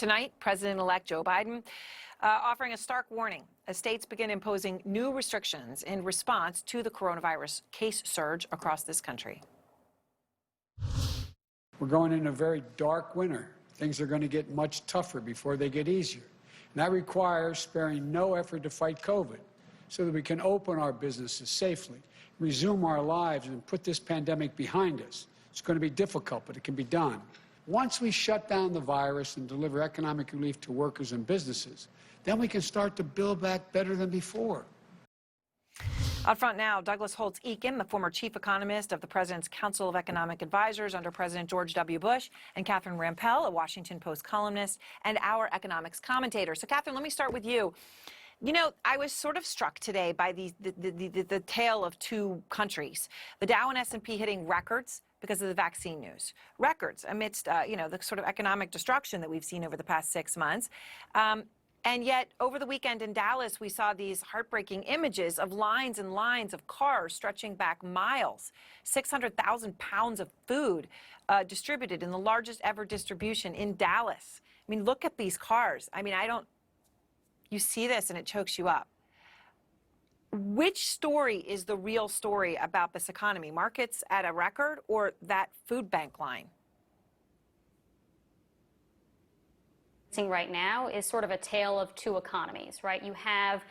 Tonight, President-elect Joe Biden offering a stark warning as states begin imposing new restrictions in response to the coronavirus case surge across this country. We're going into a very dark winter. Things are going to get much tougher before they get easier. And that requires sparing no effort to fight COVID so that we can open our businesses safely, resume our lives, and put this pandemic behind us. It's going to be difficult, but it can be done. Once we shut down the virus and deliver economic relief to workers and businesses, then we can start to build back better than before. Out front now, Douglas Holtz-Eakin, the former chief economist of the President's Council of Economic Advisors under President George W. Bush, and Catherine Rampell, a Washington Post columnist and our economics commentator. So, Catherine, let me start with you. You know, I was sort of struck today by the tale of two countries. The Dow and S&P hitting records because of the vaccine news. Records amidst, the sort of economic destruction that we've seen over the past 6 months. And yet, over the weekend in Dallas, we saw these heartbreaking images of lines and lines of cars stretching back miles. 600,000 pounds of food distributed in the largest ever distribution in Dallas. I mean, look at these cars. I mean, you see this and it chokes you up. Which story is the real story about this economy? Markets at a record or that food bank line? Right now is sort of a tale of two economies, right? You have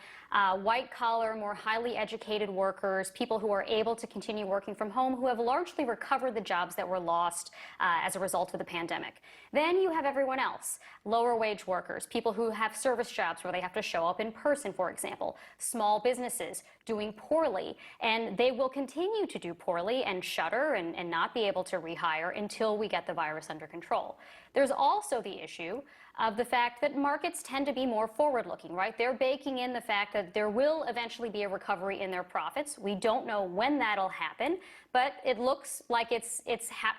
white-collar, more highly educated workers, people who are able to continue working from home, who have largely recovered the jobs that were lost as a result of the pandemic. Then you have everyone else, lower-wage workers, people who have service jobs where they have to show up in person, for example, small businesses doing poorly, and they will continue to do poorly and shutter and not be able to rehire until we get the virus under control. There's also the issue of the fact that markets tend to be more forward-looking, right? They're baking in the fact that there will eventually be a recovery in their profits. We don't know when that'll happen, but it looks like it's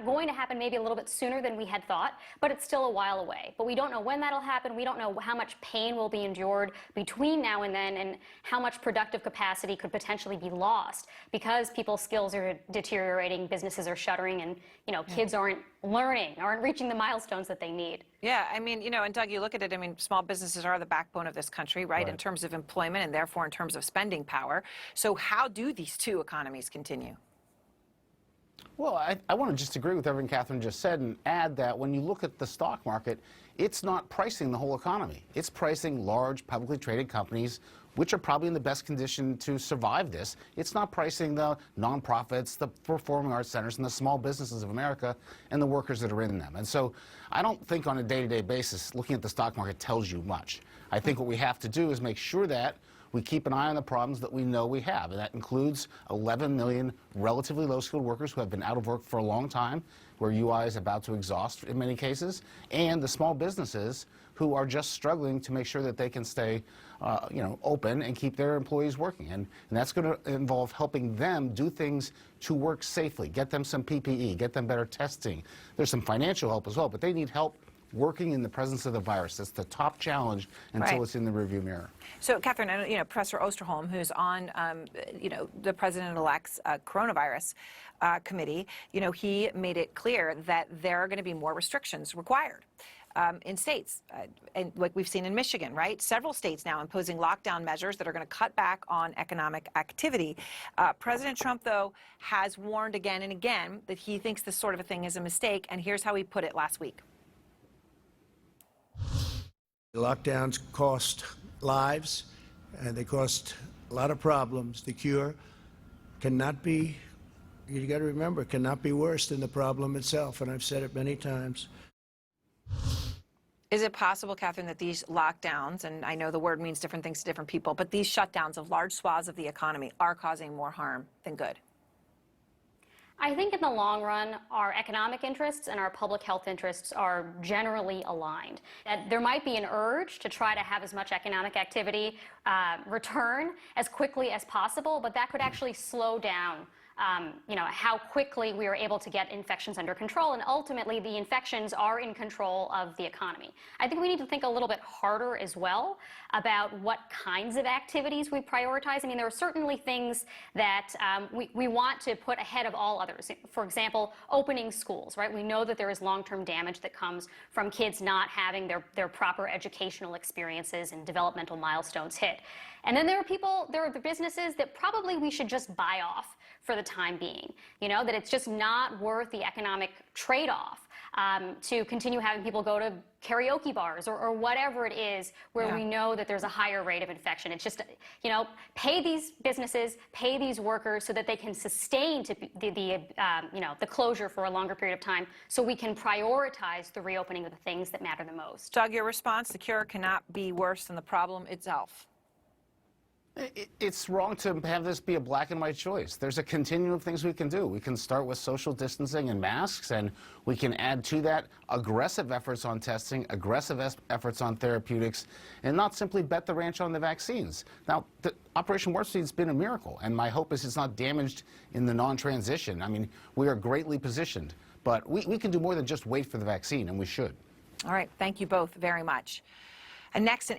going to happen maybe a little bit sooner than we had thought, but it's still a while away. But we don't know when that'll happen. We don't know how much pain will be endured between now and then, and how much productive capacity could potentially be lost because people's skills are deteriorating, businesses are shuttering, and kids aren't learning, aren't reaching the milestones that they need. Yeah, I mean, and Doug, you look at it, I mean, small businesses are the backbone of this country, right, in terms of employment and therefore in terms of spending power. So how do these two economies continue? Well, I want to just agree with everything Catherine just said and add that when you look at the stock market, it's not pricing the whole economy. It's pricing large publicly traded companies, which are probably in the best condition to survive this. It's not pricing the nonprofits, the performing arts centers, and the small businesses of America and the workers that are in them. And so I don't think on a day-to-day basis looking at the stock market tells you much. I think what we have to do is make sure that we keep an eye on the problems that we know we have, and that includes 11 million relatively low-skilled workers who have been out of work for a long time, where UI is about to exhaust in many cases, and the small businesses who are just struggling to make sure that they can stay open and keep their employees working. And that's going to involve helping them do things to work safely, get them some PPE, get them better testing. There's some financial help as well, but they need help working in the presence of the virus. That's the top challenge until it's in the rearview mirror. So, Catherine, Professor Osterholm, who's on, the President-elect's coronavirus committee, he made it clear that there are going to be more restrictions required in states, and like we've seen in Michigan, right? Several states now imposing lockdown measures that are going to cut back on economic activity. President Trump, though, has warned again and again that he thinks this sort of a thing is a mistake, and here's how he put it last week. Lockdowns cost lives, and they cost a lot of problems. The cure cannot be, you got to remember, cannot be worse than the problem itself, and I've said it many times. Is it possible, Catherine, that these lockdowns, and I know the word means different things to different people, but these shutdowns of large swaths of the economy are causing more harm than good? I think in the long run, our economic interests and our public health interests are generally aligned. That there might be an urge to try to have as much economic activity return as quickly as possible, but that could actually slow down how quickly we are able to get infections under control, and ultimately the infections are in control of the economy. I think we need to think a little bit harder as well about what kinds of activities we prioritize. I mean, there are certainly things that we want to put ahead of all others. For example, opening schools, right? We know that there is long-term damage that comes from kids not having their proper educational experiences and developmental milestones hit. And then there are the businesses that probably we should just buy off for the time being, that it's just not worth the economic trade-off to continue having people go to karaoke bars or whatever it is where we know that there's a higher rate of infection. It's just, pay these businesses, pay these workers so that they can sustain the closure for a longer period of time, so we can prioritize the reopening of the things that matter the most. Doug, your response: the cure cannot be worse than the problem itself. It's wrong to have this be a black and white choice. There's a continuum of things we can do. We can start with social distancing and masks, and we can add to that aggressive efforts on testing, aggressive efforts on therapeutics, and not simply bet the ranch on the vaccines. Now, the Operation Warp Speed's been a miracle, and my hope is it's not damaged in the non-transition. I mean, we are greatly positioned, but we can do more than just wait for the vaccine, and we should. All right. Thank you both very much. And next,